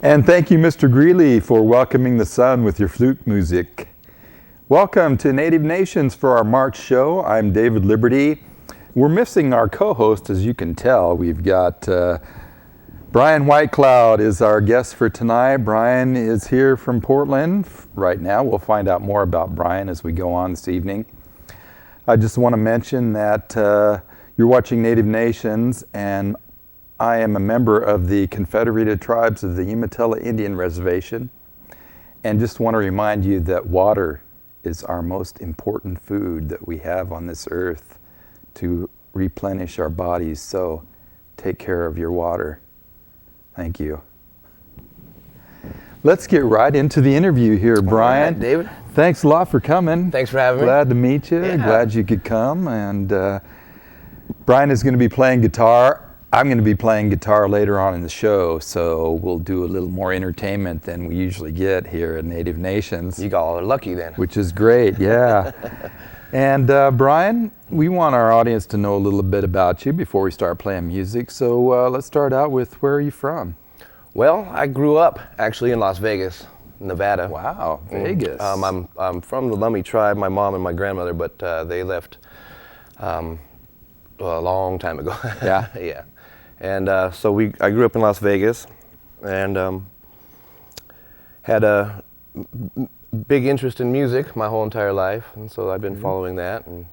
And thank you, Mr. Greeley, for welcoming the sun with your flute music. Welcome to Native Nations for our March show. I'm David Liberty. We're missing our co-host, as you can tell. We've got Bryan Whitecloud is our guest for tonight. Bryan is here from Portland right now. We'll find out more about Bryan as we go on this evening. I just want to mention that you're watching Native Nations, and I am a member of the Confederated Tribes of the Umatilla Indian Reservation, and just want to remind you that water is our most important food that we have on this earth to replenish our bodies, so take care of your water. Thank you. Let's get right into the interview here, Bryan. Right, David. Thanks a lot for coming. Thanks for having me. Glad to meet you. Yeah. Glad you could come. And Bryan is going to be playing guitar. I'm going to be playing guitar later on in the show, so we'll do a little more entertainment than we usually get here at Native Nations. You all are lucky then. Which is great, yeah. And Bryan, we want our audience to know a little bit about you before we start playing music. So let's start out with, where are you from? Well, I grew up actually in Las Vegas, Nevada. Wow, Vegas. I'm from the Lummi tribe, my mom and my grandmother, but they left a long time ago. Yeah? Yeah. And so I grew up in Las Vegas and had a big interest in music my whole entire life, and so I've been following that. And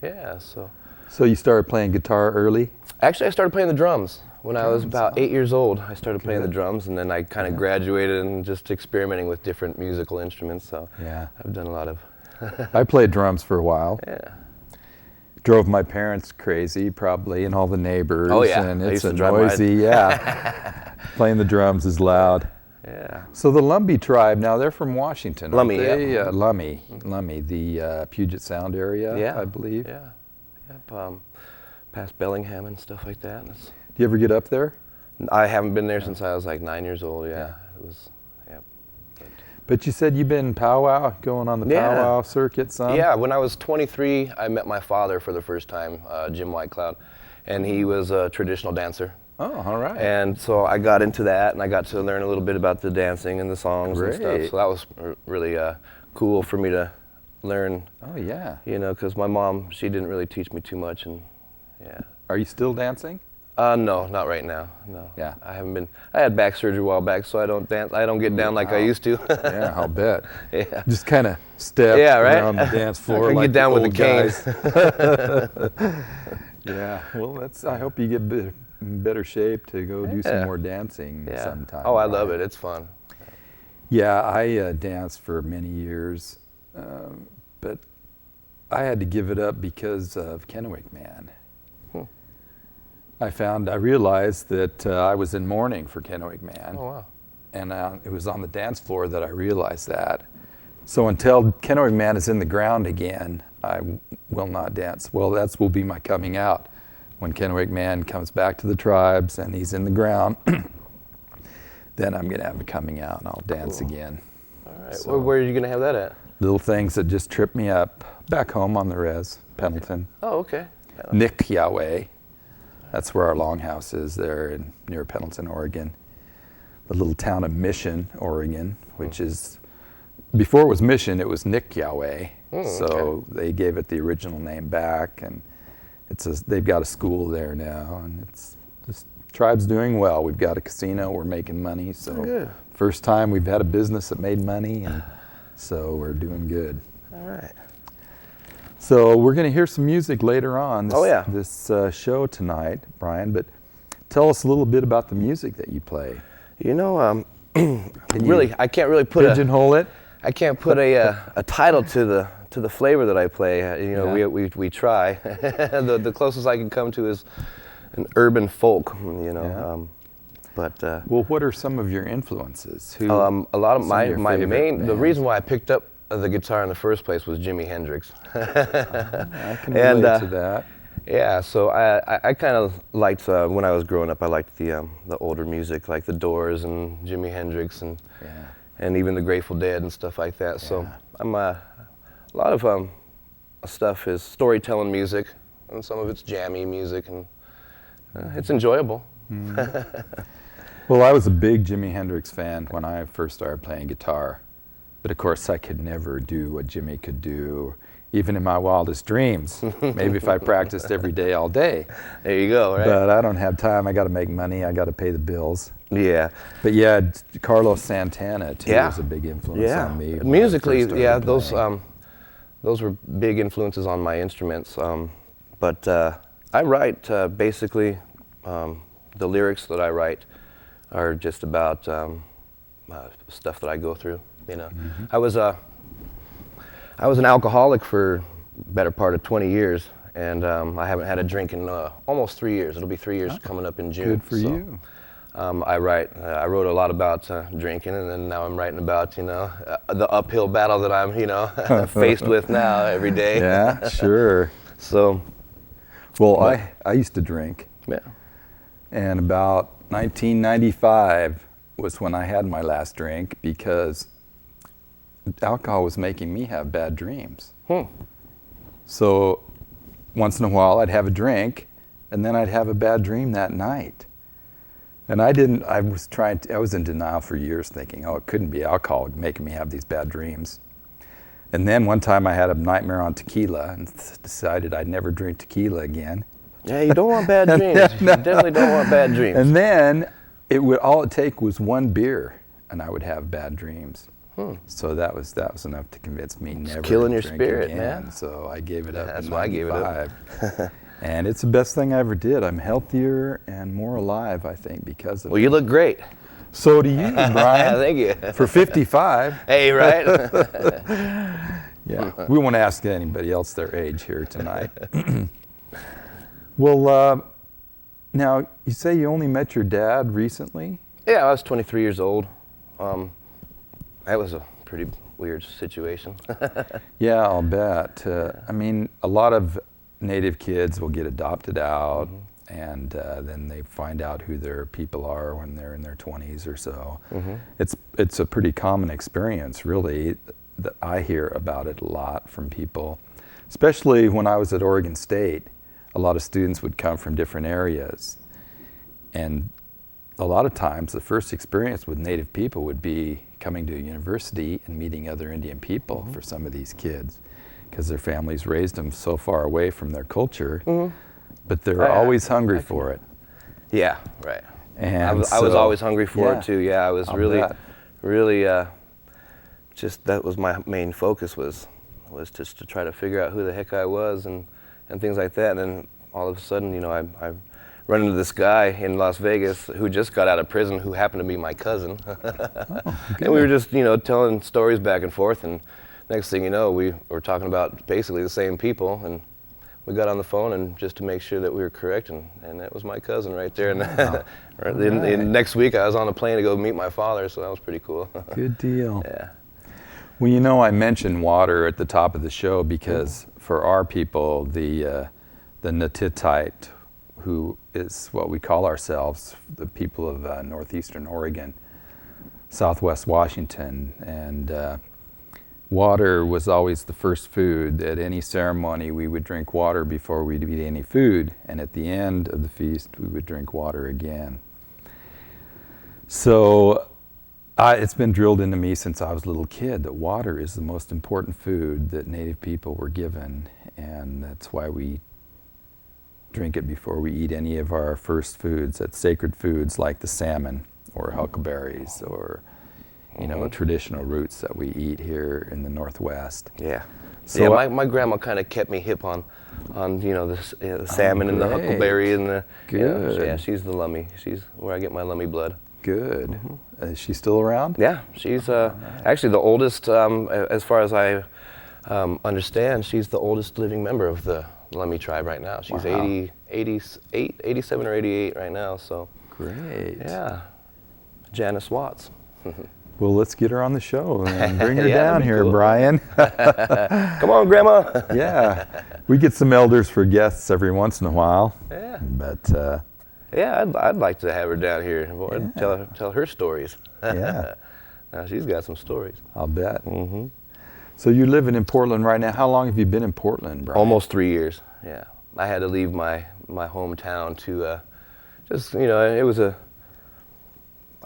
yeah, so. So you started playing guitar early? Actually, I started playing the drums when I was about 8 years old. I started playing the drums, and then I kind of graduated and just experimenting with different musical instruments. So yeah, I've done a lot of. I played drums for a while. Yeah. Drove my parents crazy, probably, and all the neighbors. Oh yeah, and I it's used to a drive noisy. Yeah, playing the drums is loud. Yeah. So the Lumbee tribe, now they're from Washington, aren't Lummi, they? yeah. Lummi, the Puget Sound area, Yeah, I believe. Yeah. Yep. Past Bellingham and stuff like that. Do you ever get up there? I haven't been there since I was like 9 years old. Yeah. It was. Yeah. But you said you've been going on the powwow circuit some? Yeah, when I was 23, I met my father for the first time, Jim Whitecloud, and he was a traditional dancer. Oh, all right. And so I got into that, and I got to learn a little bit about the dancing and the songs and stuff. Great. So that was really cool for me to learn. Oh, yeah. You know, because my mom, she didn't really teach me too much, and yeah. Are you still dancing? No, not right now. No. Yeah. I haven't been. I had back surgery a while back, so I don't dance. I don't get down like I used to. Yeah, I'll bet. Yeah. Just kind of step around the dance floor. I like get down with the the cane. Yeah. Well, I hope you get in better shape to go do some more dancing sometime. Oh, I love it. It's fun. Yeah, I danced for many years, but I had to give it up because of Kennewick Man. I realized that I was in mourning for Kennewick Man. Oh, wow. And it was on the dance floor that I realized that. So until Kennewick Man is in the ground again, I will not dance. Well, that will be my coming out. When Kennewick Man comes back to the tribes and he's in the ground, then I'm going to have a coming out and I'll dance again. All right. So, where are you going to have that at? Little things that just trip me up. Back home on the res, Pendleton. Oh, okay. Nick Yahweh. That's where our longhouse is there near Pendleton, Oregon. The little town of Mission, Oregon, which is, before it was Mission, it was Nick Yahweh. So they gave it the original name back, and they've got a school there now, and this tribe's doing well. We've got a casino, we're making money, so good. First time we've had a business that made money, and so we're doing good. All right. So we're going to hear some music later on this show tonight, Bryan, but tell us a little bit about the music that you play. You know, I can't really put pigeonhole it. I can't put a title to the flavor that I play. You know, we try. The closest I can come to is an urban folk. You know, but well, what are some of your influences? A lot of the reason why I picked up the guitar in the first place was Jimi Hendrix. I can relate to that. Yeah, so I kind of liked, when I was growing up, I liked the older music, like the Doors and Jimi Hendrix and even the Grateful Dead and stuff like that. So I'm a lot of stuff is storytelling music, and some of it's jammy music, and it's enjoyable. Well, I was a big Jimi Hendrix fan when I first started playing guitar. But of course, I could never do what Jimmy could do, even in my wildest dreams. Maybe if I practiced every day, all day. There you go, right? But I don't have time. I got to make money. I got to pay the bills. Yeah. But yeah, Carlos Santana, too, Yeah. was a big influence on me. when I Musically, first started yeah, playing. those were big influences on my instruments. But I write basically, the lyrics that I write are just about stuff that I go through. You know, I was an alcoholic for better part of 20 years, and I haven't had a drink in almost 3 years. It'll be 3 years coming up in June. Good for you. I wrote a lot about drinking, and then now I'm writing about, the uphill battle that I'm, faced with now every day. Yeah, sure. So, Well, I used to drink, yeah. and about 1995 was when I had my last drink because alcohol was making me have bad dreams. So once in a while I'd have a drink, and then I'd have a bad dream that night. And I was in denial for years, thinking, oh, it couldn't be alcohol making me have these bad dreams. And then one time I had a nightmare on tequila and decided I'd never drink tequila again. Yeah, you don't want bad dreams. You definitely don't want bad dreams. And then all it take was one beer, and I would have bad dreams. So that was enough to convince me never killing to your drink spirit, again. man. So I gave it up. That's in why I gave it up. 95. And it's the best thing I ever did. I'm healthier and more alive, I think, because of Well, it. you look great. So do you, Brian. Thank you. For 55. Hey, right? Yeah, we won't ask anybody else their age here tonight. Well, now, you say you only met your dad recently? Yeah, I was 23 years old. That was a pretty weird situation. Yeah, I'll bet. I mean, a lot of Native kids will get adopted out, and then they find out who their people are when they're in their 20s or so. It's a pretty common experience, really, that I hear about it a lot from people. Especially when I was at Oregon State, a lot of students would come from different areas. And a lot of times, the first experience with Native people would be coming to a university and meeting other Indian people for some of these kids, because their families raised them so far away from their culture, but they're always hungry for it. Yeah, right. And I was always hungry for it too. Yeah, I was I'll really, bet. really, just that was my main focus was just to try to figure out who the heck I was and things like that. And then all of a sudden, I run into this guy in Las Vegas who just got out of prison, who happened to be my cousin. And we were just, telling stories back and forth, and next thing you know, we were talking about basically the same people, and we got on the phone and just to make sure that we were correct, and that was my cousin right there. And and next week I was on a plane to go meet my father, so that was pretty cool. Good deal. Yeah. Well, I mentioned water at the top of the show because for our people, the Natitite, who is what we call ourselves, the people of northeastern Oregon, southwest Washington, and water was always the first food. At any ceremony, we would drink water before we'd eat any food, and at the end of the feast, we would drink water again. So it's been drilled into me since I was a little kid that water is the most important food that Native people were given, and that's why we drink it before we eat any of our first foods. That's sacred foods like the salmon or huckleberries or traditional roots that we eat here in the Northwest. Yeah. So yeah, my grandma kind of kept me hip on the salmon and the huckleberry and the. Good. Yeah, she's the lummi. She's where I get my lummi blood. Good. Is she still around? Yeah, she's actually the oldest, as far as I understand, she's the oldest living member of the Lummi tribe right now. She's 87 or 88 right now, so. Great. Yeah, Janice Watts. Well, let's get her on the show and bring her Yeah, down that'd be here, cool. Brian. Come on, Grandma. Yeah, we get some elders for guests every once in a while. Yeah. But Yeah, I'd like to have her down here. Boy, tell her stories. yeah, Now she's got some stories. I'll bet. So you're living in Portland right now. How long have you been in Portland, Brian? Almost 3 years. Yeah, I had to leave my hometown to just it was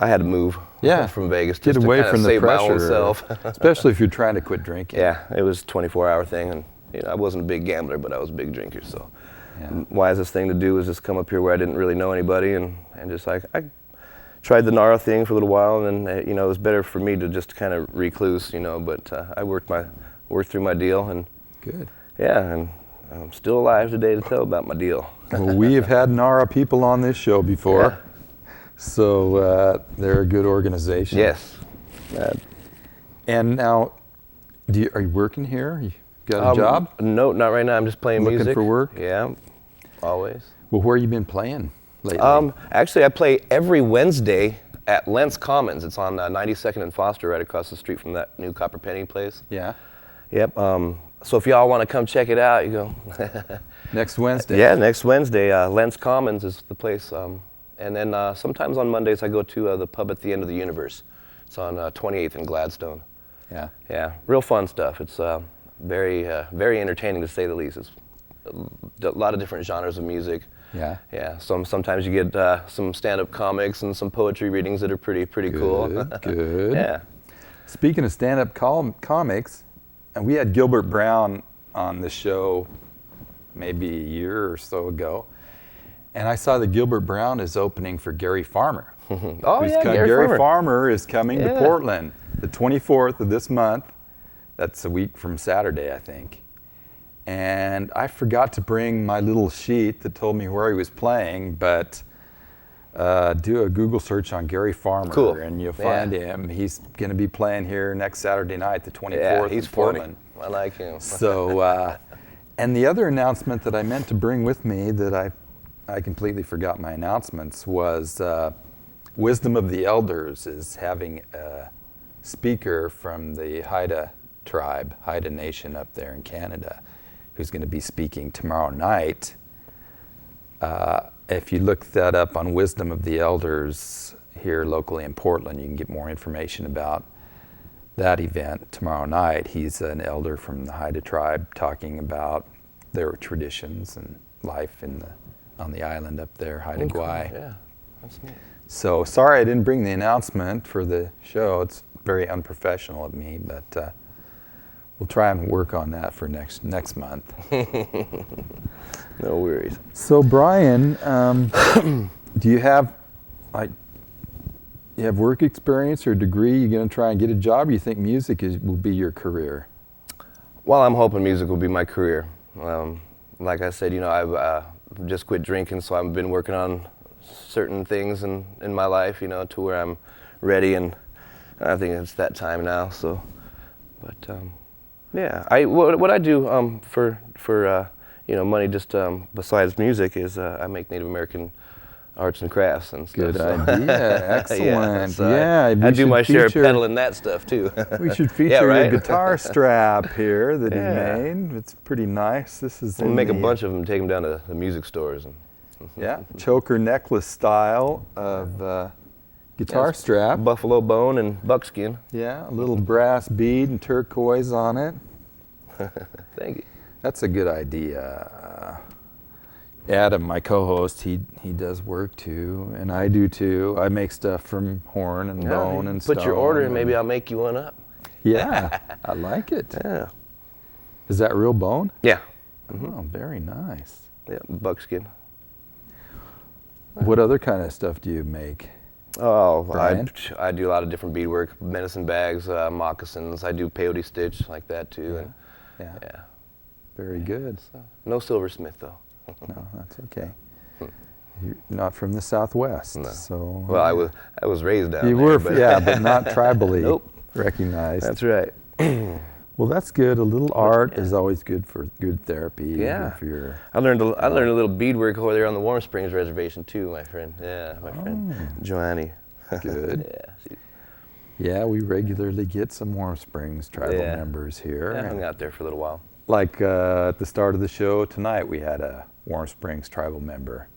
I had to move from Vegas Get just away to kind from of the save pressure, my own self. especially if you're trying to quit drinking. Yeah, it was a 24-hour thing, and I wasn't a big gambler, but I was a big drinker. So, wisest thing to do was just come up here where I didn't really know anybody, and just like I tried the NARA thing for a little while, and then it was better for me to just kind of recluse, But I worked through my deal, and good. Yeah, and I'm still alive today to tell about my deal. Well, we have had NARA people on this show before, so they're a good organization. Yes. And now, are you working here? You got a job? No, not right now. I'm just playing music. Looking for work? Yeah, always. Well, where have you been playing lately? Actually, I play every Wednesday at Lentz Commons. It's on 92nd and Foster, right across the street from that new Copper Penny place. Yeah. Yep. So if y'all want to come check it out, you go. Next Wednesday? Yeah, next Wednesday. Lentz Commons is the place. And then sometimes on Mondays I go to the pub at the end of the universe. It's on 28th and Gladstone. Yeah. Yeah, real fun stuff. It's very entertaining to say the least. It's a lot of different genres of music. Yeah. Yeah. Sometimes you get some stand-up comics and some poetry readings that are pretty cool. Good. Yeah. Speaking of stand-up comics, and we had Gilbert Brown on the show maybe a year or so ago, and I saw that Gilbert Brown is opening for Gary Farmer. Oh, yeah, Gary Farmer is coming to Portland the 24th of this month. That's a week from Saturday, I think. And I forgot to bring my little sheet that told me where he was playing, but do a Google search on Gary Farmer, and you'll find him. He's going to be playing here next Saturday night, the 24th he's in Portland. Funny. I like him. So, and the other announcement that I meant to bring with me that I completely forgot my announcements was Wisdom of the Elders is having a speaker from the Haida tribe, Haida Nation up there in Canada, who's going to be speaking tomorrow night. If you look that up on Wisdom of the Elders here locally in Portland, you can get more information about that event tomorrow night. He's an elder from the Haida tribe talking about their traditions and life on the island up there, Haida Gwaii. Cool. Yeah, that's neat. So sorry I didn't bring the announcement for the show. It's very unprofessional of me, but we'll try and work on that for next month. No worries. So Brian, do you have work experience or degree? You going to try and get a job, or you think music will be your career? Well, I'm hoping music will be my career. Like I said, I've just quit drinking, so I've been working on certain things in my life, to where I'm ready, and I think it's that time now. So, but what I do for money just besides music is I make Native American arts and crafts and stuff. Good idea. Excellent. I do my share of peddling that stuff too. We should feature your guitar strap here that he made. It's pretty nice. This is. We'll make a bunch of them, take them down to the music stores. Choker necklace style of guitar strap. Buffalo bone and buckskin. Yeah, a little brass bead and turquoise on it. Thank you. That's a good idea. Adam, my co-host, he does work too, and I do too. I make stuff from horn and bone and stone. Put your order and maybe I'll make you one up. Yeah, I like it. Yeah. Is that real bone? Yeah. Oh, very nice. Yeah, buckskin. What other kind of stuff do you make? Oh, I do a lot of different beadwork, medicine bags, moccasins. I do peyote stitch like that too. Yeah. Very good. So, no silversmith though. No, that's okay. You're not from the Southwest, so. Well, I was raised down there. You were, but not tribally recognized. That's right. Well, that's good. A little art is always good for good therapy. Yeah. Good for your I learned a little beadwork over there on the Warm Springs Reservation too, my friend. Yeah, my friend Joannie. Good. Yeah, we regularly get some Warm Springs tribal members here. I hung out there for a little while. Like at the start of the show tonight, we had a Warm Springs tribal member,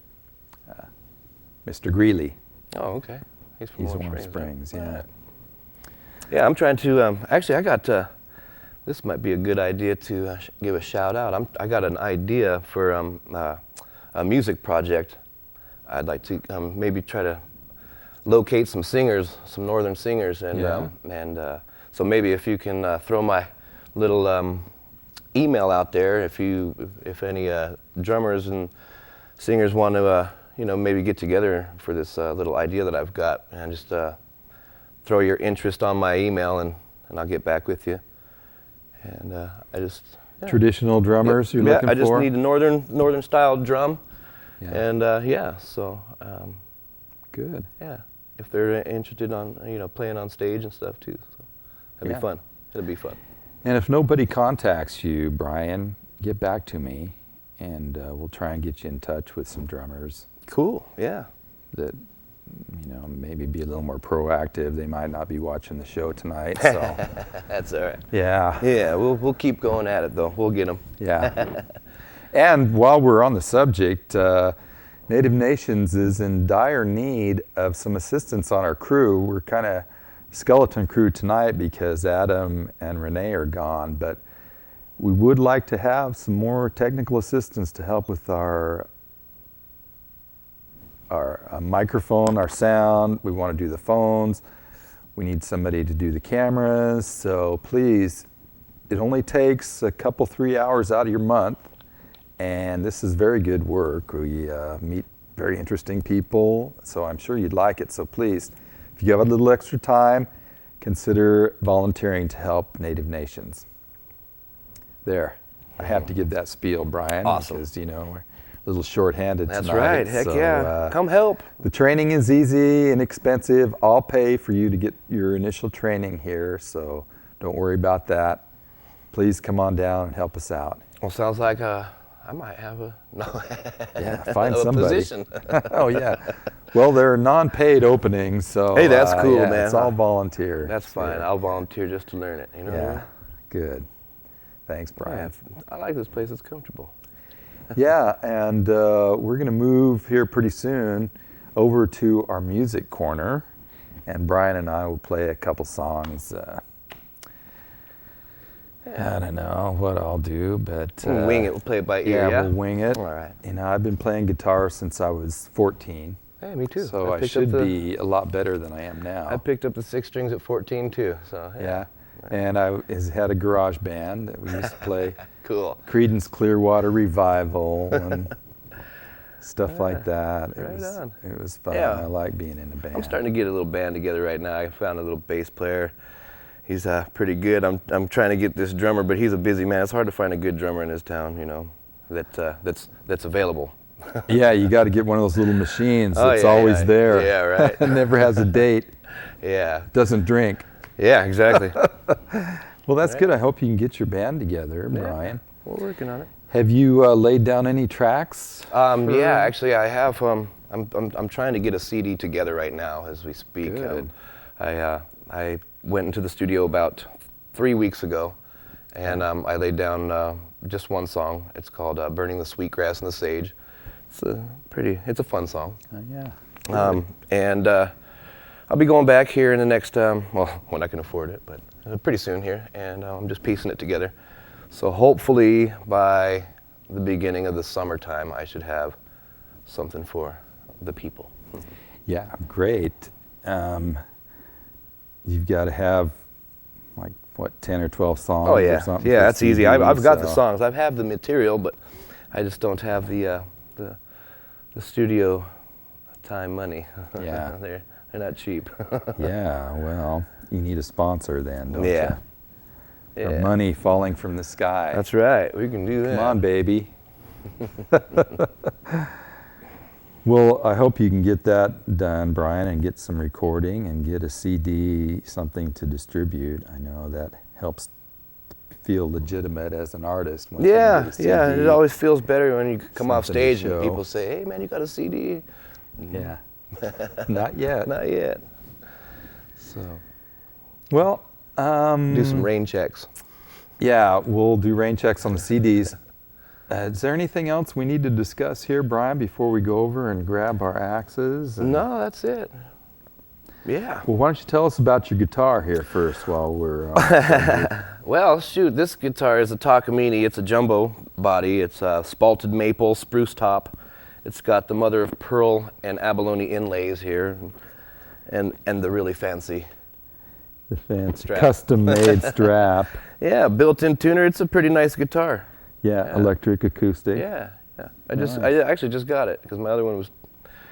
Mr. Greeley. Oh, okay. He's from Warm Springs. Yeah. Yeah, I'm trying to. Actually, I got. This might be a good idea to give a shout out. I got an idea for a music project. I'd like to maybe try to locate some singers, some northern singers, and so maybe if you can throw my little email out there, if any drummers and singers want to maybe get together for this little idea that I've got, and just throw your interest on my email, and I'll get back with you. And I just traditional drummers you're looking for? I just need a northern style drum, and good. Yeah, if they're interested on playing on stage and stuff too, so that'd be fun. It'll be fun. And if nobody contacts you, Brian, get back to me, and we'll try and get you in touch with some drummers. Cool. Yeah. That maybe be a little more proactive. They might not be watching the show tonight, so that's all right. Yeah. Yeah, we'll keep going at it though. We'll get them. Yeah. And while we're on the subject, Native Nations is in dire need of some assistance on our crew. We're kind of skeleton crew tonight because Adam and Renee are gone, but we would like to have some more technical assistance to help with our microphone, our sound. We want to do the phones. We need somebody to do the cameras. So please, it only takes a couple, 3 hours out of your month, and this is very good work. We meet very interesting people, so I'm sure you'd like it. So please, if you have a little extra time, consider volunteering to help Native Nations. There. I have to give that spiel, Brian. Awesome. Because, we're a little short-handed tonight. That's right. Heck yeah. Come help. The training is easy, inexpensive. I'll pay for you to get your initial training here, so don't worry about that. Please come on down and help us out. Well, sounds like I might have find somebody. Position. Oh, yeah. Well, there are non-paid openings, so hey, that's cool, man. It's all volunteer. That's fine. I'll volunteer just to learn it. Yeah, good. Thanks, Brian. I like this place. It's comfortable. Yeah, and we're going to move here pretty soon over to our music corner, and Brian and I will play a couple songs. I don't know what I'll do, but we'll wing it. We'll play it by ear. Yeah, we'll wing it. All right. I've been playing guitar since I was 14. Hey, me too. So I should be a lot better than I am now. I picked up the 6 strings at 14 too. So yeah. And I had a garage band that we used to play. Cool. Creedence Clearwater Revival and stuff like that. It was fun. Yeah. I like being in a band. I'm starting to get a little band together right now. I found a little bass player. He's pretty good. I'm trying to get this drummer, but he's a busy man. It's hard to find a good drummer in this town, that's available. Yeah, you got to get one of those little machines that's always there. Yeah, right. Never has a date. Yeah. Doesn't drink. Yeah, exactly. Well, that's good. I hope you can get your band together, Brian. We're working on it. Have you laid down any tracks? Yeah, actually, I have. I'm trying to get a CD together right now as we speak. Good. I went into the studio about 3 weeks ago, and I laid down just one song. It's called "Burning the Sweetgrass and the Sage." It's a fun song. Yeah. And I'll be going back here in the next, when I can afford it, but pretty soon here, and I'm just piecing it together. So hopefully by the beginning of the summertime, I should have something for the people. Yeah, great. You've got to have 10 or 12 songs or something? Yeah, that's easy. I've got the songs. I have the material, but I just don't have the studio time money. Yeah. They're not cheap. Yeah, well, you need a sponsor then, don't you? Yeah. Or money falling from the sky. That's right. We can do that. Come on, baby. Well, I hope you can get that done, Brian, and get some recording and get a CD, something to distribute. I know that helps feel legitimate as an artist. When Yeah. It always feels better when you come off Something to stage and show. people say, "Hey, man, you got a CD?" Yeah. Not yet. Not yet. So Well, do some rain checks. yeah, we'll do rain checks on the CDs. Is there anything else we need to discuss here, Brian, before we go over and grab our axes? No, that's it. Yeah. Well, why don't you tell us about your guitar here first while we're Well, shoot, this guitar is a Takamine. It's a jumbo body. It's spalted maple, spruce top. It's got the mother of pearl and abalone inlays here. and the really fancy. The fancy Strap. custom-made strap. Yeah, built-in tuner. It's a pretty nice guitar. Yeah, electric acoustic. Yeah. I actually just got it because my other one was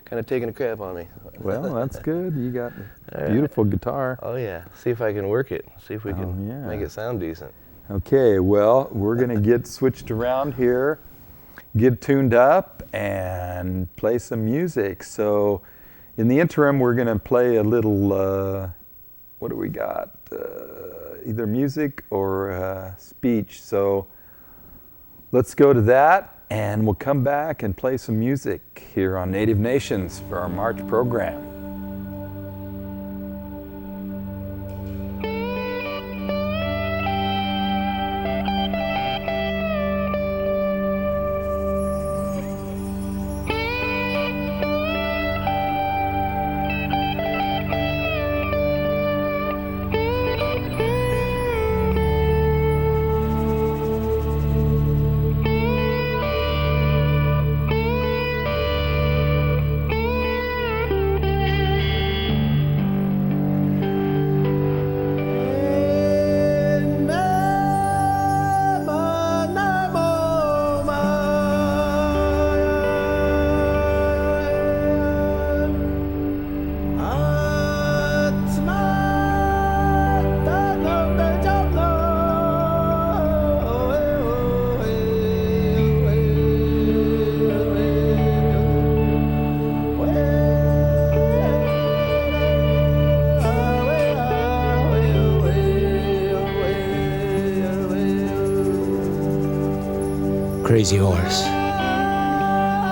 kind of taking a crap on me. Well, that's good. You got a beautiful guitar. Oh yeah. See if I can work it. See if we can make it sound decent. Okay, well, we're going to get switched around here, get tuned up, and play some music. So in the interim, we're going to play a little, what do we got? Either music or speech. So let's go to that, and we'll come back and play some music here on Native Nations for our March program. Crazy horse,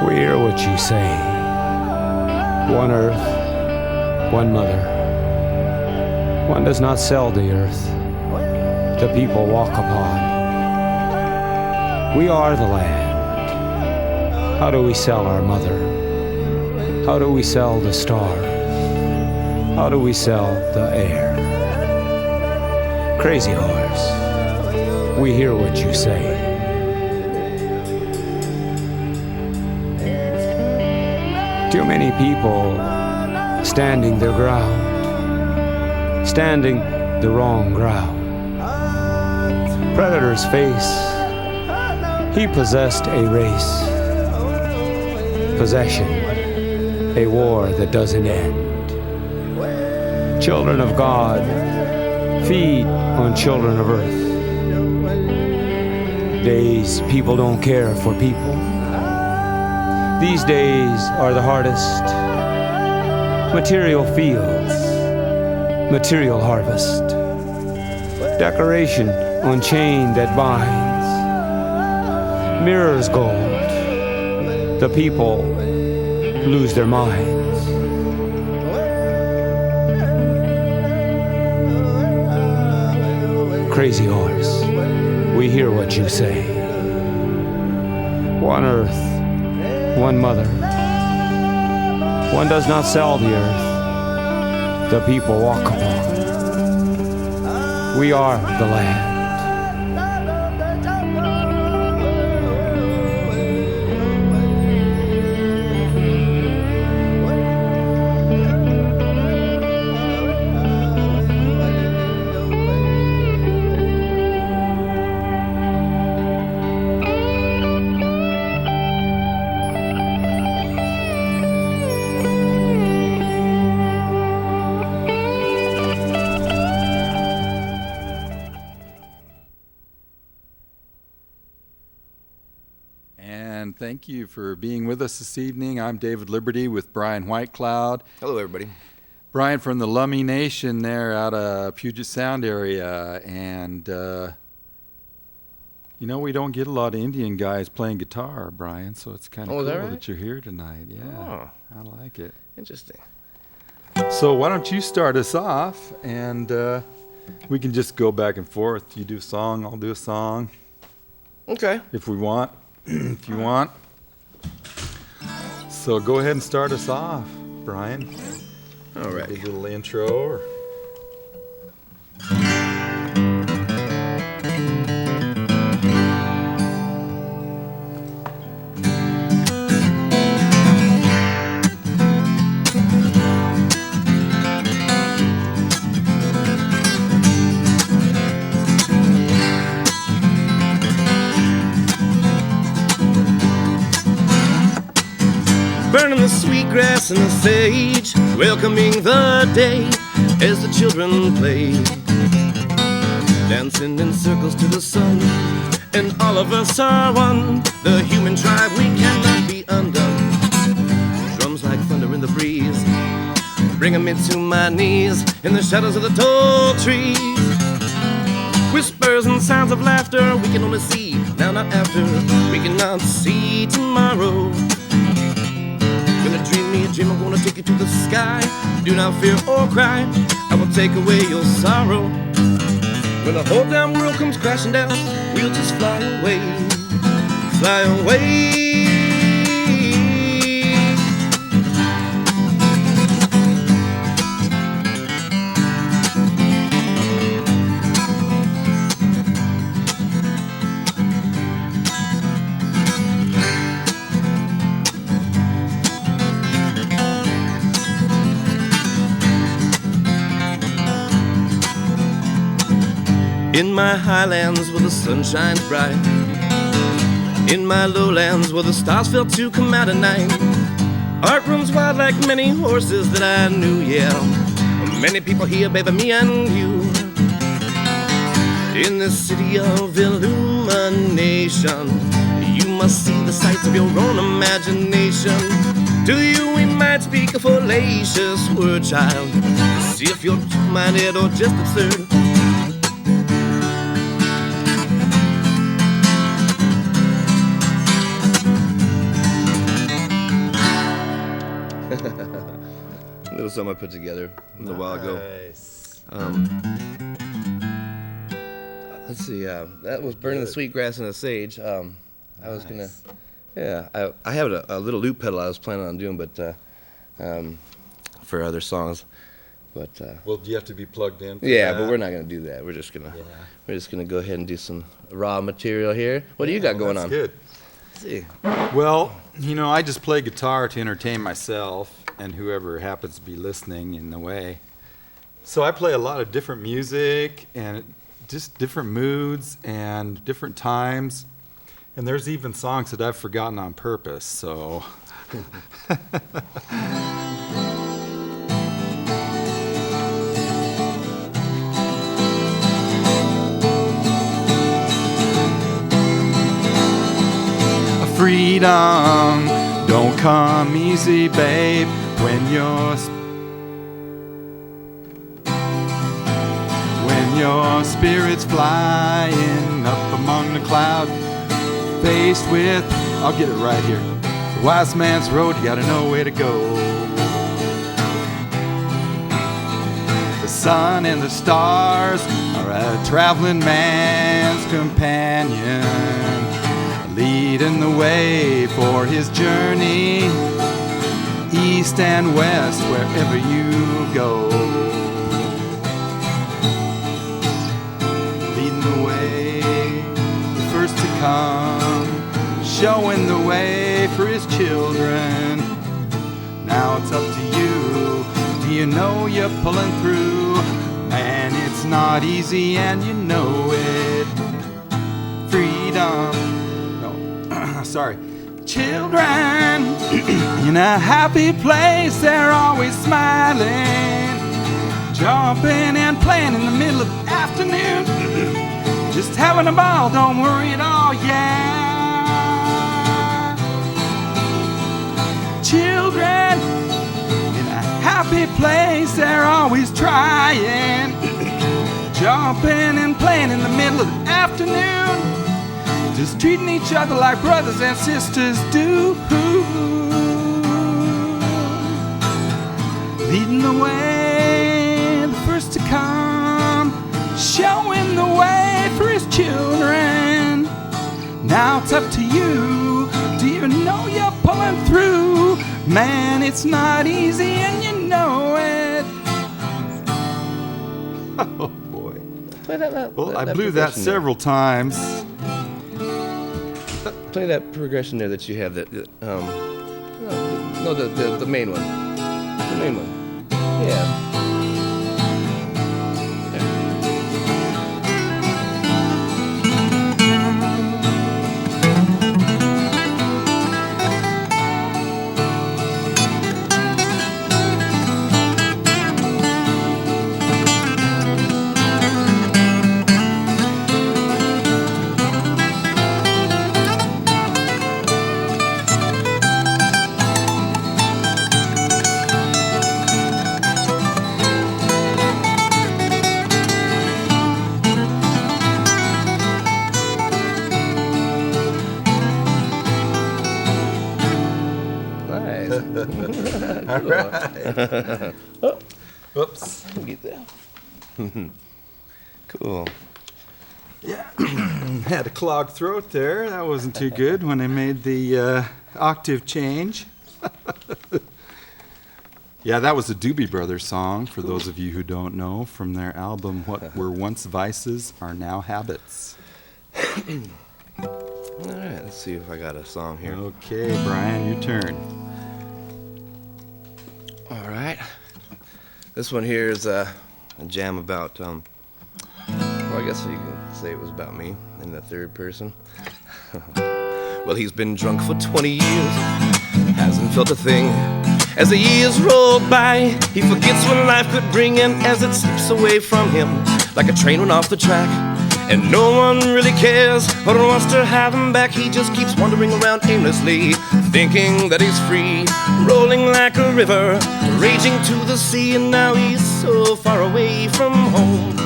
we hear what you say. One earth, one mother. One does not sell the earth the people walk upon. We are the land. How do we sell our mother? How do we sell the stars? How do we sell the air? Crazy horse, we hear what you say. Too many people standing their ground, standing the wrong ground. Predator's face, he possessed a race. Possession, a war that doesn't end. Children of God feed on children of earth. Days people don't care for people. These days are the hardest. Material fields, material harvest. Decoration on chain that binds. Mirrors gold. The people lose their minds. Crazy horse, we hear what you say. One earth, one mother. One does not sell the earth the people walk upon. We are the land. Thank you for being with us this evening. I'm David Liberty with Bryan Whitecloud. Hello, everybody. Bryan from the Lummi Nation there out of Puget Sound area. And, you know, we don't get a lot of Indian guys playing guitar, Bryan, so it's kind of cool that you're here tonight. Yeah, I like it. Interesting. So why don't you start us off, and we can just go back and forth. You do a song, I'll do a song. Okay. If we want. If you want. So go ahead and start us off, Bryan. All right. A little intro. Or burning the sweet grass and the sage, welcoming the day as the children play, dancing in circles to the sun, and all of us are one, the human tribe, we cannot be undone. Drums like thunder in the breeze, bringing me to my knees in the shadows of the tall trees. Whispers and sounds of laughter, we can only see now, not after. We cannot see tomorrow. Gonna dream me a dream, I'm gonna take you to the sky. Do not fear or cry, I will take away your sorrow. When the whole damn world comes crashing down, we'll just fly away, fly away. In my highlands where the sun shines bright, in my lowlands where the stars fail to come out at night, art runs wild like many horses that I knew, yeah. Many people here, baby, me and you. In this city of illumination, you must see the sights of your own imagination. To you we might speak a fallacious word, child. See if you're two-minded or just absurd. It was something I put together a little while ago. Let's see. That was burning the sweet grass and the sage. I was gonna, I have a little loop pedal I was planning on doing, but for other songs. But well, do you have to be plugged in? Yeah, but we're not gonna do that. We're just gonna go ahead and do some raw material here. What do you got going on? Good. Let's see. Well, you know, I just play guitar to entertain myself and whoever happens to be listening in the way. So I play a lot of different music and just different moods and different times. And there's even songs that I've forgotten on purpose, so. Freedom don't come easy, babe, when your spirit's flying up among the clouds, faced with, I'll get it right here, the wise man's road, you gotta know where to go. The sun and the stars are a traveling man's companion, leading the way for his journey, east and west, wherever you go. Leading the way, the first to come, showing the way for his children. Now it's up to you, do you know you're pulling through? Man, it's not easy and you know it. Freedom. Sorry. Children in a happy place, they're always smiling, jumping and playing in the middle of the afternoon, just having a ball, don't worry at all, yeah. Children in a happy place, they're always trying, jumping and playing in the middle of the afternoon, just treating each other like brothers and sisters do. Leading the way, the first to come, showing the way for his children. Now it's up to you, do you know you're pulling through? Man, it's not easy and you know it. Oh boy. Well, I blew that several times. Play that progression there that you have. That the main one. The main one. Yeah. nice. All right. Oh, Whoops. get that. Cool. Yeah, had a clogged throat there. That wasn't too good when I made the octave change. Yeah, that was a Doobie Brothers song, for those of you who don't know, from their album What Were Once Vices Are Now Habits. All right, let's see if I got a song here. Okay, Brian, your turn. All right. This one here is a jam about, well, I guess you can say it was about me in the third person. Well, he's been drunk for 20 years, hasn't felt a thing. As the years roll by, he forgets what life could bring, and as it slips away from him, like a train went off the track, and no one really cares or wants to have him back. He just keeps wandering around aimlessly, thinking that he's free, rolling like a river, raging to the sea, and now he's so far away from home,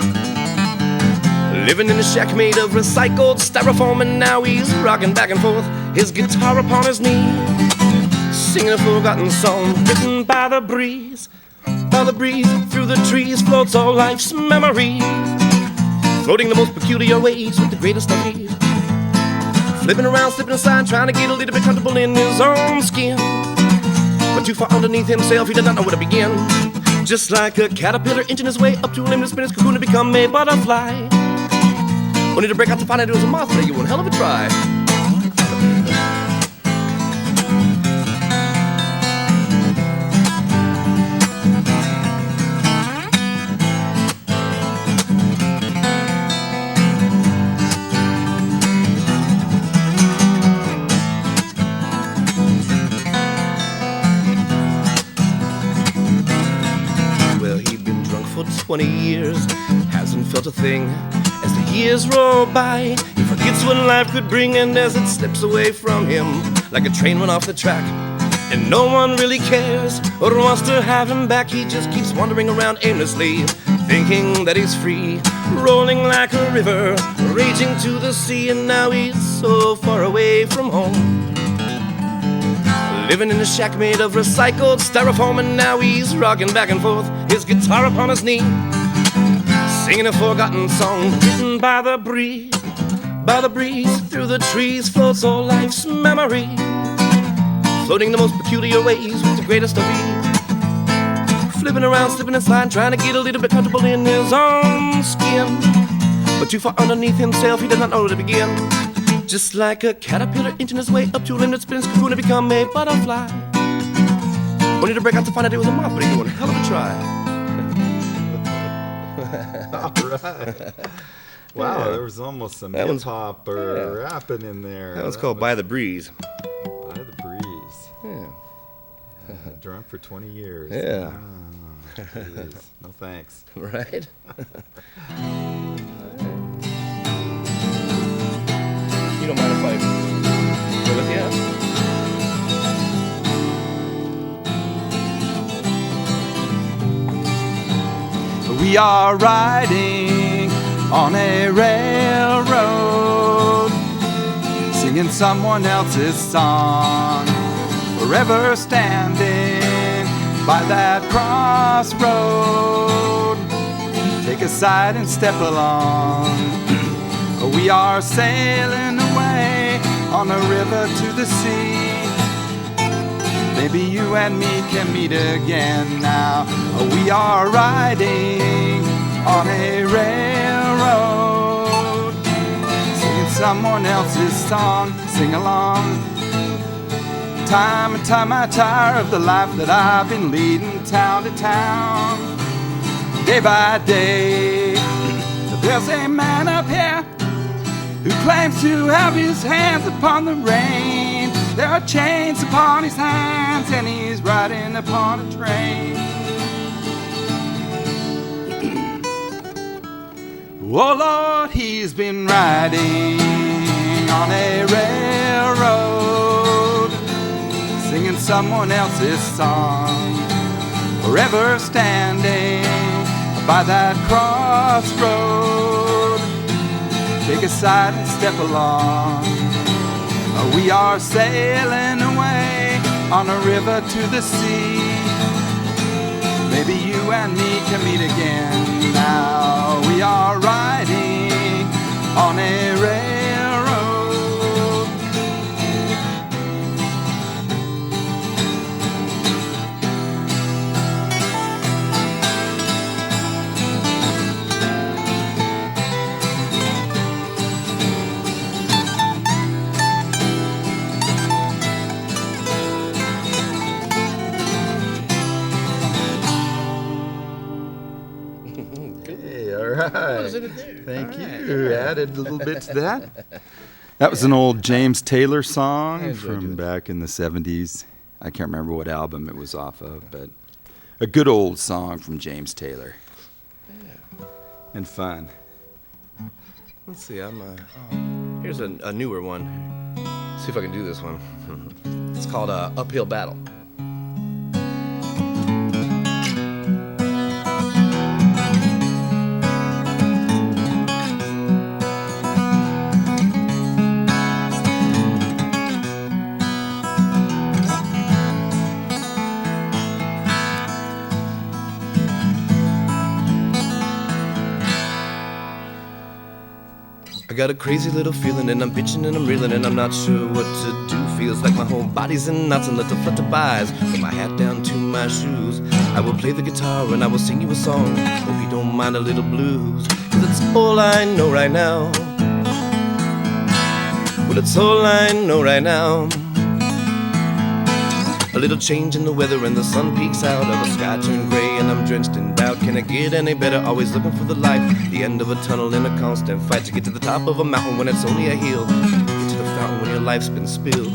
living in a shack made of recycled styrofoam, and now he's rocking back and forth, his guitar upon his knee, singing a forgotten song written by the breeze. By the breeze, through the trees floats all life's memories, floating the most peculiar ways with the greatest of ease, flipping around, slipping aside, trying to get a little bit comfortable in his own skin, but too far underneath himself, he does not know where to begin. Just like a caterpillar inching his way up to a limb to spin his cocoon to become a butterfly, only to break out to find out it was a moth. There you one hell of a try. Well, he'd been drunk for 20 years, hasn't felt a thing. As the years roll by, he forgets what life could bring, and as it slips away from him, like a train went off the track, and no one really cares or wants to have him back. He just keeps wandering around aimlessly, thinking that he's free, rolling like a river, raging to the sea, and now he's so far away from home, living in a shack made of recycled styrofoam, and now he's rocking back and forth, his guitar upon his knee, singing a forgotten song written by the breeze. By the breeze, through the trees floats all life's memory, floating the most peculiar ways with the greatest of ease, flipping around, slipping and sliding, trying to get a little bit comfortable in his own skin, but too far underneath himself, he does not know where to begin. Just like a caterpillar inching his way up to a limb that spins his cocoon to become a butterfly, only to break out to find out it was a moth, but he one hell of a try. All right. Wow, Yeah. there was almost some That hip one's- hop or rapping in there. That one's called By the Breeze. By the Breeze. Yeah. Drunk for 20 years. Yeah. Ah, geez. No thanks. Right? You don't mind if I go with you? We are riding on a railroad, singing someone else's song, forever standing by that crossroad. Take a side and step along. We are sailing away on a river to the sea. Maybe you and me can meet again now. We are riding on a railroad, singing someone else's song. Sing along. Time and time I tire of the life that I've been leading, town to town, day by day. But there's a man up here who claims to have his hands upon the rein. There are chains upon his hands, and he's riding upon a train. Oh Lord, he's been riding on a railroad, singing someone else's song, forever standing by that crossroad. Take a side and step along. We are sailing away on a river to the sea. Maybe you and me can meet again. Now we are riding on a railroad. Right. Thank you. Added a little bit to that. That was an old James Taylor song from back in the 70s. I can't remember what album it was off of, but a good old song from James Taylor. Yeah. And fun. Let's see, here's a newer one. See if I can do this one. It's called Uphill Battle. I got a crazy little feeling and I'm bitching and I'm reeling and I'm not sure what to do. Feels like my whole body's in knots and let the flutter buys from my hat down to my shoes. I will play the guitar and I will sing you a song. Hope you don't mind a little blues, 'cause it's all I know right now. Well, it's all I know right now. A little change in the weather and the sun peeks out of the sky turned gray and I'm drenched in doubt. Can it get any better? Always looking for the light, the end of a tunnel in a constant fight to get to the top of a mountain when it's only a hill. Get to the fountain when your life's been spilled.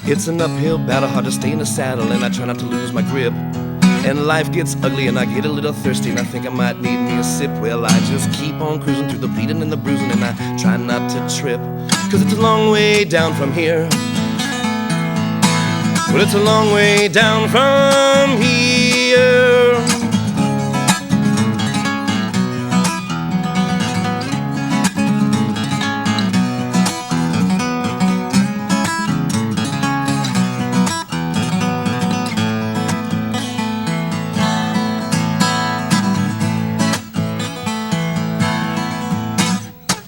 It's an uphill battle, hard to stay in the saddle, and I try not to lose my grip. And life gets ugly and I get a little thirsty and I think I might need me a sip. Well, I just keep on cruising through the bleeding and the bruising and I try not to trip, 'cause it's a long way down from here. Well, it's a long way down from here.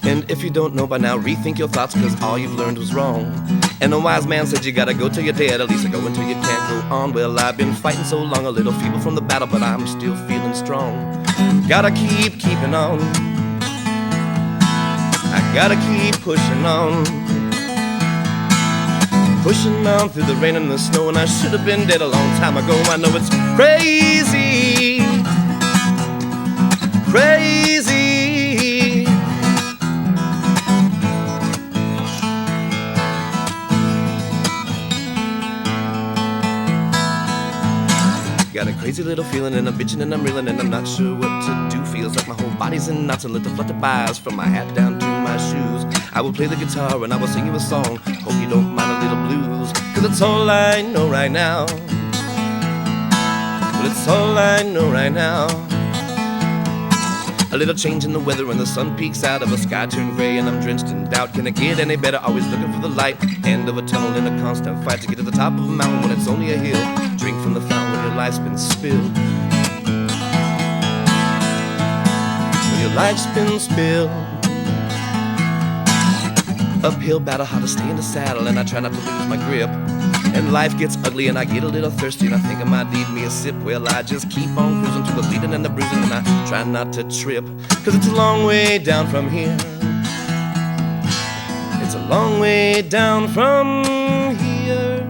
And if you don't know by now, rethink your thoughts, 'cause all you've learned was wrong. And a wise man said you gotta go till you're dead, at least I go until you can't go on. Well, I've been fighting so long, a little feeble from the battle, but I'm still feeling strong. Gotta keep keeping on. I gotta keep pushing on. Pushing on through the rain and the snow, and I should have been dead a long time ago. I know it's crazy, crazy. Got a crazy little feeling and I'm bitching and I'm reeling and I'm not sure what to do. Feels like my whole body's in knots and let the flutter buys from my hat down to my shoes. I will play the guitar and I will sing you a song. Hope you don't mind a little blues, 'cause it's all I know right now. Well, it's all I know right now. A little change in the weather and the sun peeks out of a sky turned gray and I'm drenched in doubt. Can it get any better? Always looking for the light, end of a tunnel in a constant fight to get to the top of a mountain when it's only a hill. Drink from the fountain when your life's been spilled. When your life's been spilled. Uphill battle, hard to stay in the saddle, and I try not to lose my grip. And life gets ugly and I get a little thirsty and I think I might need me a sip. Well, I just keep on cruising through the bleeding and the bruising and I try not to trip, 'cause it's a long way down from here. It's a long way down from here.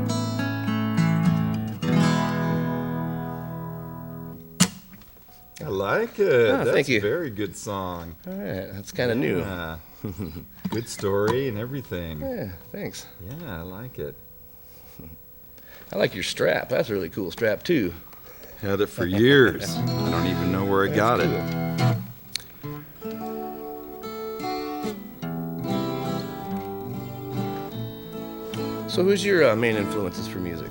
I like it. Oh, That's thank you. a very good song. All right, that's kind of new. Yeah. Good story and everything. Yeah, thanks. Yeah, I like it. I like your strap. That's a really cool strap too. Had it for years. I don't even know where I got it. So who's your main influences for music?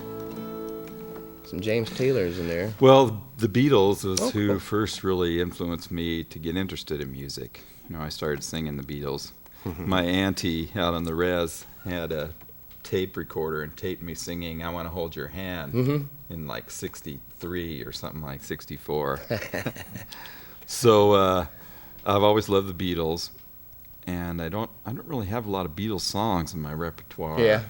Some James Taylor's in there. Well, the Beatles was Oh, who cool. first really influenced me to get interested in music. I started singing the Beatles. My auntie out on the res had a tape recorder and taped me singing "I Want to Hold Your Hand" in like 63 or something like 64. So I've always loved the Beatles, and I don't really have a lot of Beatles songs in my repertoire. Yeah.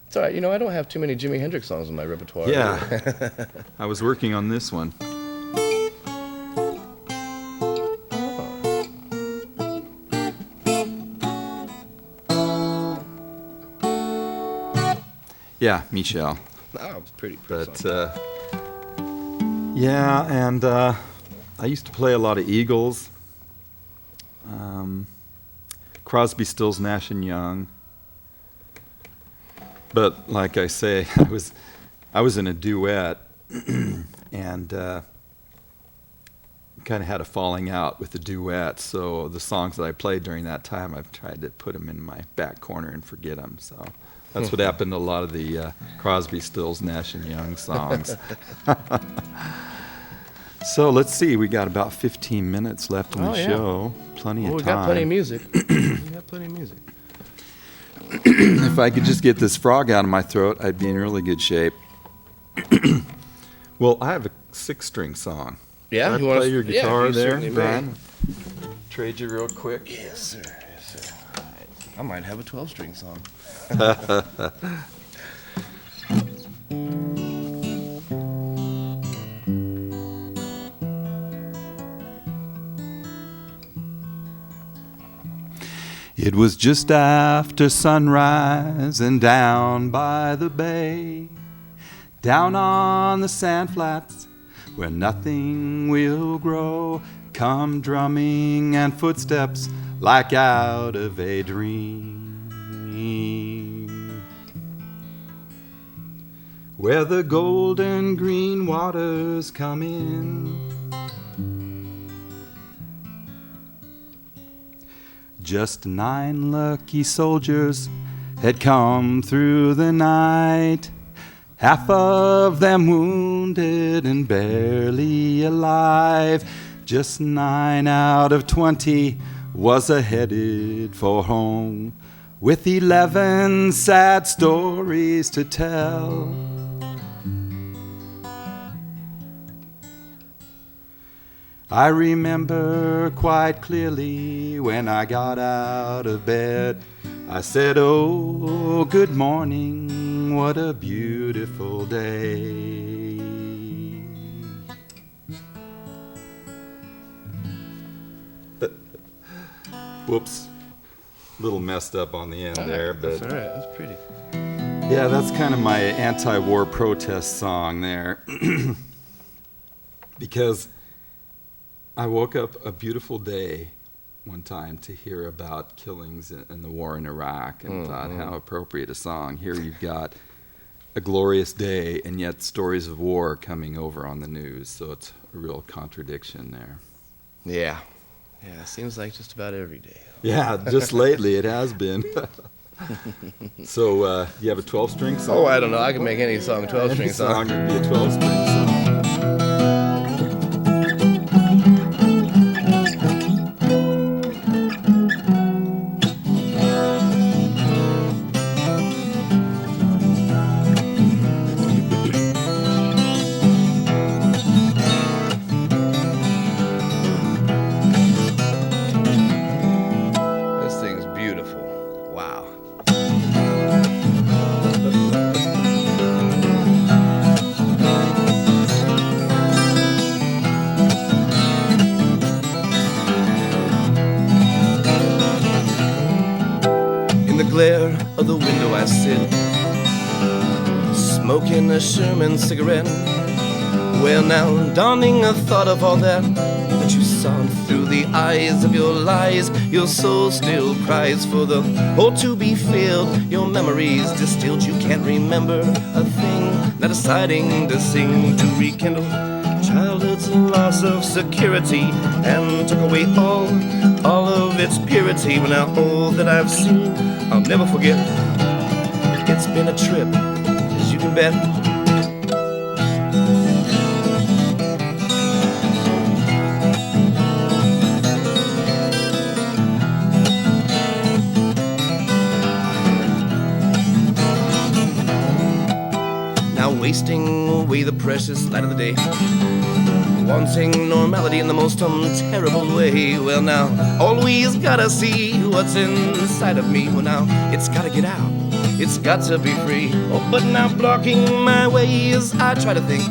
It's all right. I don't have too many Jimi Hendrix songs in my repertoire. Yeah. I was working on this one. Yeah, Michelle. Oh, it's pretty But song. yeah, and I used to play a lot of Eagles, Crosby, Stills, Nash and Young. But like I say, I was in a duet, and kind of had a falling out with the duet. So the songs that I played during that time, I've tried to put them in my back corner and forget them. So that's what happened to a lot of the Crosby, Stills, Nash and Young songs. So let's see, we got about 15 minutes left in the show. Plenty of time. We got plenty of music. If I could just get this frog out of my throat, I'd be in really good shape. Well, I have a 6-string song. Yeah, Can I you want play to your guitar there, may. Brian? Trade you real quick. Yes, sir. Yes, sir. All right. I might have a 12-string song. It was just after sunrise and down by the bay, down on the sand flats where nothing will grow, come drumming and footsteps like out of a dream, where the golden green waters come in. Just 9 lucky soldiers had come through the night, half of them wounded and barely alive. Just 9 out of 20 was headed for home, with 11 sad stories to tell. I remember quite clearly when I got out of bed, I said, "Oh, good morning, what a beautiful day." Whoops, a little messed up on the end there, but That's all right, that's pretty. yeah, that's kind of my anti-war protest song there. Because I woke up a beautiful day one time to hear about killings in the war in Iraq and thought how appropriate a song. Here you've got a glorious day and yet stories of war coming over on the news, so it's a real contradiction there. Yeah. Yeah, it seems like just about every day. Yeah, just lately it has been. So you have a 12-string song? Oh, I don't know. I can make any song a 12-string song. Would be a 12-string song. This thing's beautiful. Wow. In the glare of the window I sit, smoking a Sherman cigarette. Well now, dawning a thought of all that you saw through the eyes of your lies, your soul still cries for the hole to be filled, your memories distilled. You can't remember a thing, not deciding to sing to rekindle childhood's loss of security, and took away all of its purity. But now all that I've seen, I'll never forget. It's been a trip, as you can bet. wasting away the precious light of the day, wanting normality in the most terrible way. Well now, always gotta see what's inside of me. Well now, it's gotta get out, it's got to be free. Oh, but now blocking my way as I try to think,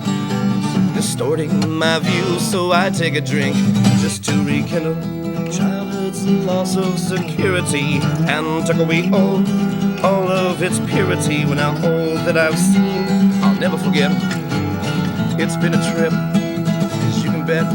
distorting my view, so I take a drink just to rekindle childhood's loss of security and took away all of its purity. When now all that I've seen, I'll never forget. It's been a trip, as you can bet.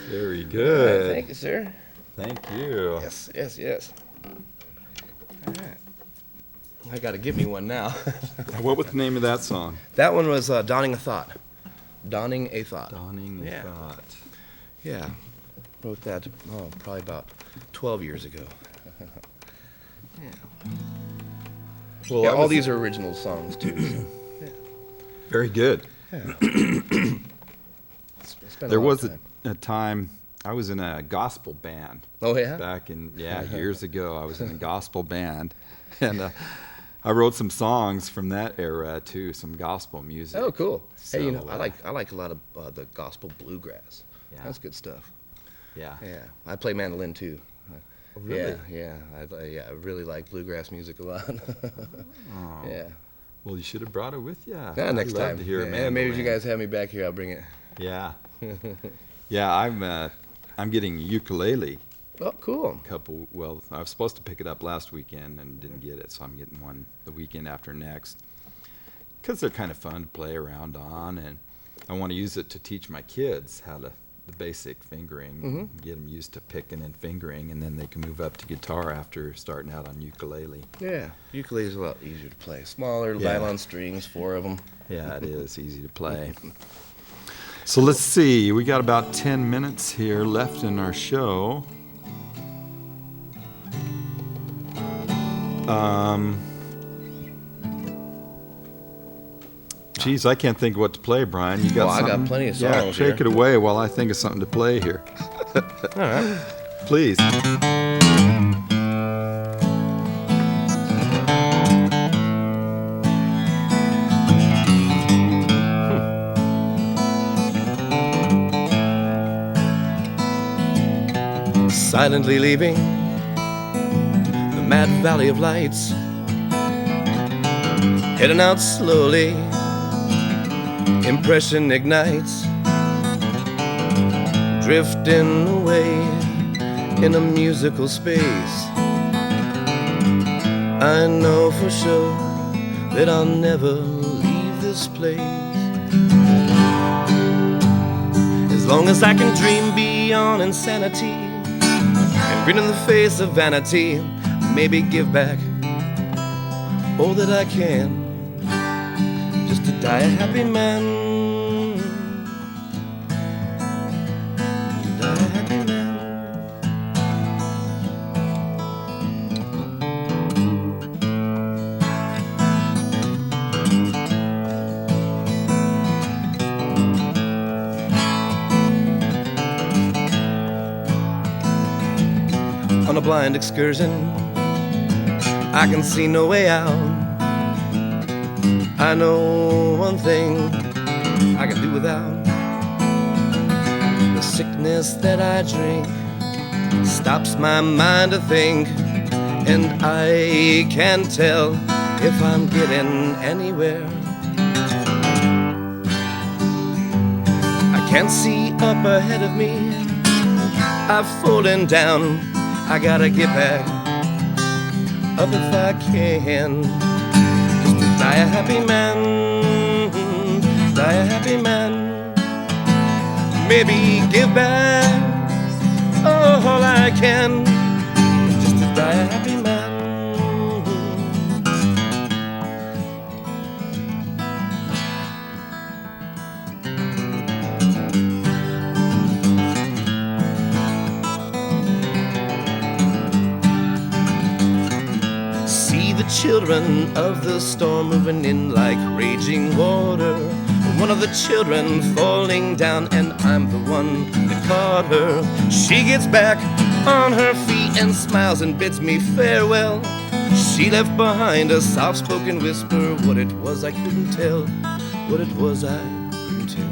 Very good. Thank you, sir. Thank you. Yes. All right. I got to give me one now. What was the name of that song? That one was Dawning a Thought. Dawning a Thought. Dawning a Thought. Yeah. Wrote that, probably about 12 years ago. Yeah. Well, yeah, all these are original songs, too. So. Yeah. Very good. Yeah. There was a time I was in a gospel band. Oh, yeah? Back in, years ago, I was in a gospel band. And I wrote some songs from that era, too, some gospel music. Oh, cool. So, hey, I like a lot of the gospel bluegrass. Yeah. That's good stuff. Yeah. Yeah. I play mandolin, too. Oh, really? Yeah. I really like bluegrass music a lot. Oh. Yeah. Well, you should have brought it with you. Yeah, next I'd love time. to hear Yeah, maybe if you guys have me back here, I'll bring it. Yeah. Yeah, I'm getting a ukulele. Oh, cool. I was supposed to pick it up last weekend and didn't get it, so I'm getting one the weekend after next. Because they're kind of fun to play around on, and I want to use it to teach my kids the basic fingering, get them used to picking and fingering, and then they can move up to guitar after starting out on ukulele. Yeah, ukulele's a lot easier to play. Smaller, nylon strings, 4 of them. Yeah, it is easy to play. So let's see, we got about 10 minutes here left in our show. Geez, I can't think of what to play, Brian. You got something? I got plenty of songs take it away while I think of something to play here. All right. Please. Silently leaving the mad valley of lights, heading out slowly, impression ignites, drifting away in a musical space. I know for sure that I'll never leave this place, as long as I can dream beyond insanity and grin in the face of vanity, maybe give back all that I can, just to die a happy man. Die a happy man. On a blind excursion, I can see no way out. I know one thing I can do without. The sickness that I drink stops my mind to think, and I can't tell if I'm getting anywhere. I can't see up ahead of me, I've fallen down. I gotta get back up if I can, just to die a happy man, die a happy man. Maybe give back all I can, just to die a happy man. children of the storm moving in like raging water. One of the children falling down, and I'm the one that caught her. She gets back on her feet and smiles and bids me farewell. She left behind a soft-spoken whisper. What it was I couldn't tell. What it was I couldn't tell.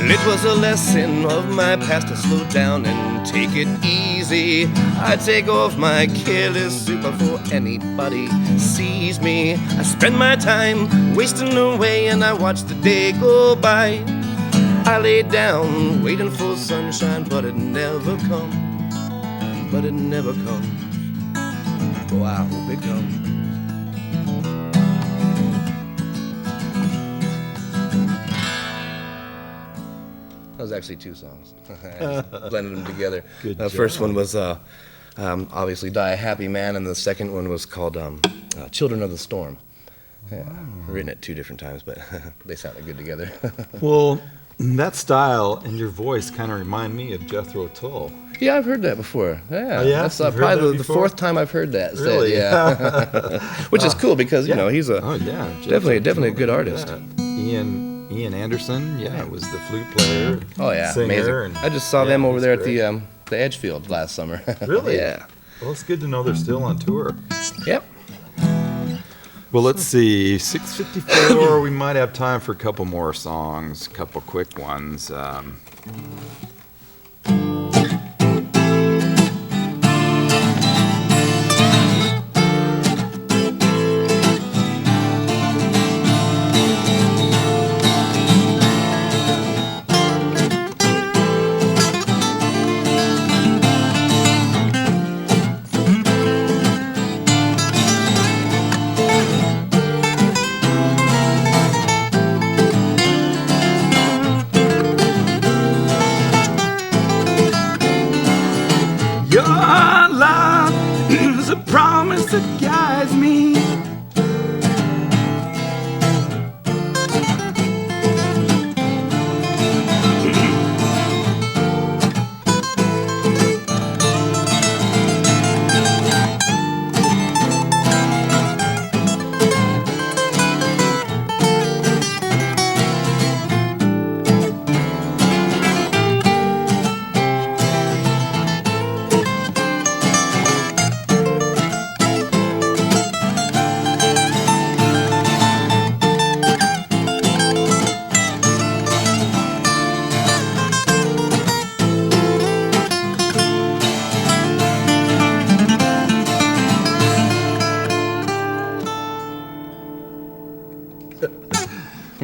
It was a lesson of my past to slow down and take it easy. I take off my careless suit before anybody sees me. I spend my time wasting away and I watch the day go by. I lay down waiting for sunshine, but it never comes. But it never comes. Oh, I hope it comes. That was actually two songs. I just blended them together. The first one was obviously Die a Happy Man, and the second one was called Children of the Storm. Yeah, written it 2 different times, but they sounded good together. Well, that style and your voice kind of remind me of Jethro Tull. Yeah, I've heard that before. Yeah, oh, yeah? That's probably the 4th time I've heard that. Really? Said, yeah. Which is cool because you know he's a definitely a good artist. Yeah. Ian Anderson, was the flute player. Oh yeah, singer, amazing. I just saw them over there at the Edgefield last summer. Really? Yeah. Well, it's good to know they're still on tour. Yep. Well, let's see, 6:54. We might have time for a couple more songs, a couple quick ones. That guides me.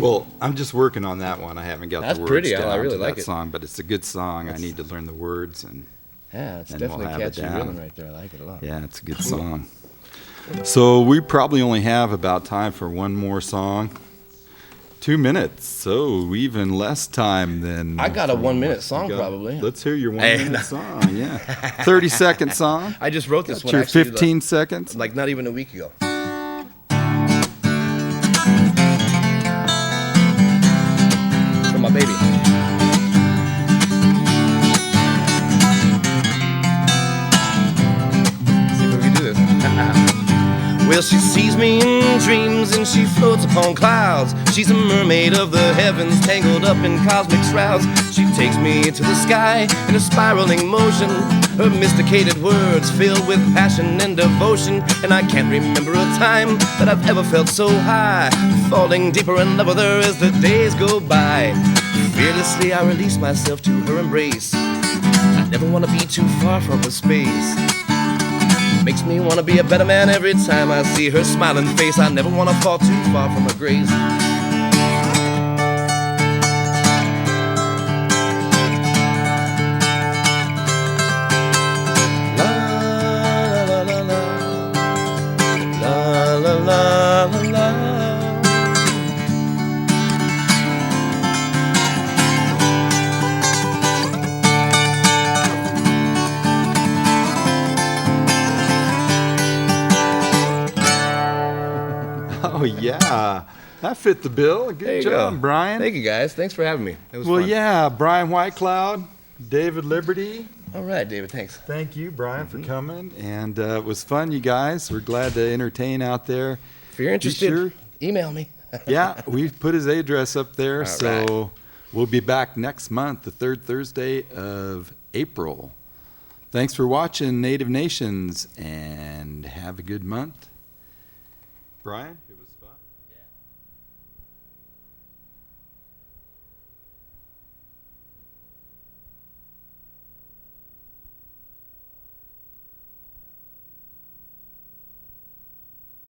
Well, I'm just working on that one. I haven't got the words pretty. down I really to like that it. song, but it's a good song. I need to learn the words, and yeah, it's and definitely we'll have it catchy down. rhythm right there. I like it a lot. Yeah, it's a good song. So we probably only have about time for one more song. 2 minutes, so even less time than... I got a 1-minute song probably. Let's hear your 1-minute song, yeah. 30-second song. I just wrote this Got one your actually 15 seconds. like not even a week ago. For my baby. See if we can do this. Well, she sees me in dreams and she floats upon clouds. She's a mermaid of the heavens, tangled up in cosmic shrouds. She takes me to the sky in a spiraling motion. Her mysticated words filled with passion and devotion. And I can't remember a time that I've ever felt so high, falling deeper in love with her as the days go by. Fearlessly I release myself to her embrace. I never want to be too far from her space. Makes me want to be a better man every time I see her smiling face. I never want to fall too far from her grace. La la la la la la la la. Oh, yeah. That fit the bill. There Good you job, go. Brian. Thank you, guys. Thanks for having me. It was Well, fun. yeah, Bryan Whitecloud, David Liberty. All right, David. Thanks. Thank you, Brian, for coming. And it was fun, you guys. We're glad to entertain out there. If you're interested, sure? email me. Yeah, we've put his address up there. All So right. we'll be back next month, the third Thursday of April. Thanks for watching Native Nations, and have a good month. Brian?